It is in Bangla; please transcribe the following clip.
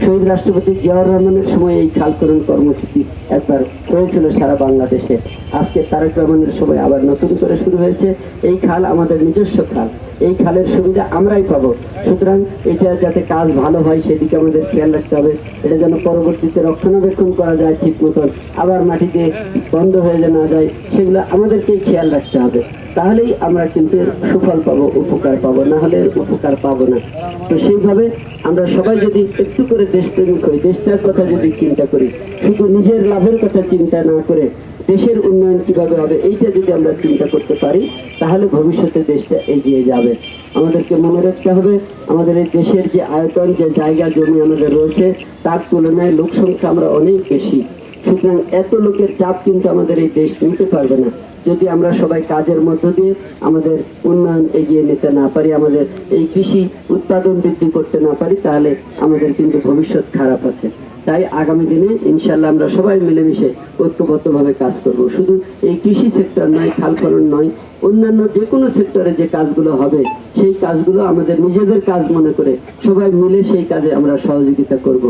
শহীদ রাষ্ট্রপতি জিয়াউর রহমানের সময় এই খাল খনন কর্মসূচি একবার হয়েছিল সারা বাংলাদেশে। আজকে তারেক রহমানের সময় আবার নতুন করে শুরু হয়েছে। এই খাল আমাদের নিজস্ব খাল, এই খালের সুবিধা আমরাই পাবো। সুতরাং এটা যাতে কাজ ভালো হয় সেদিকে আমাদের খেয়াল রাখতে হবে। এটা যেন পরবর্তীতে রক্ষণাবেক্ষণ করা যায় ঠিক মতন, আবার মাটিতে বন্ধ হয়ে না যায়, সেগুলো আমাদেরকেই খেয়াল রাখতে হবে। তাহলেই আমরা কিন্তু এর সুফল পাবো, উপকার পাবো, না হলে উপকার পাবো না। তো সেইভাবে আমরা সবাই যদি একটু করে দেশপ্রেমিক হই, দেশটার কথা যদি চিন্তা করি, শুধু নিজের লাভের কথা চিন্তা না করে দেশের উন্নয়ন কিভাবে হবে এইটা যদি আমরা চিন্তা করতে পারি, তাহলে ভবিষ্যতে দেশটা এগিয়ে যাবে। আমাদেরকে মনে রাখতে হবে আমাদের এই দেশের যে আয়তন, যে জায়গা জমি আমাদের রয়েছে, তার তুলনায় লোক সংখ্যা আমরা অনেক বেশি। সুতরাং এত লোকের চাপ কিন্তু আমাদের এই দেশ নিতে পারবে না যদি আমরা সবাই কাজের মধ্য দিয়ে আমাদের উন্নয়ন এগিয়ে নিতে না পারি, আমাদের এই কৃষি উৎপাদন বৃদ্ধি করতে না পারি, তাহলে আমাদের কিন্তু ভবিষ্যৎ খারাপ আছে। তাই আগামী দিনে ইনশাল্লাহ আমরা সবাই মিলেমিশে ঐক্যবদ্ধভাবে কাজ করব। শুধু এই কৃষি সেক্টর নয়, খাল খনন নয়, অন্যান্য যে কোনো সেক্টরে যে কাজগুলো হবে সেই কাজগুলো আমাদের নিজেদের কাজ মনে করে সবাই মিলে সেই কাজে আমরা সহযোগিতা করব।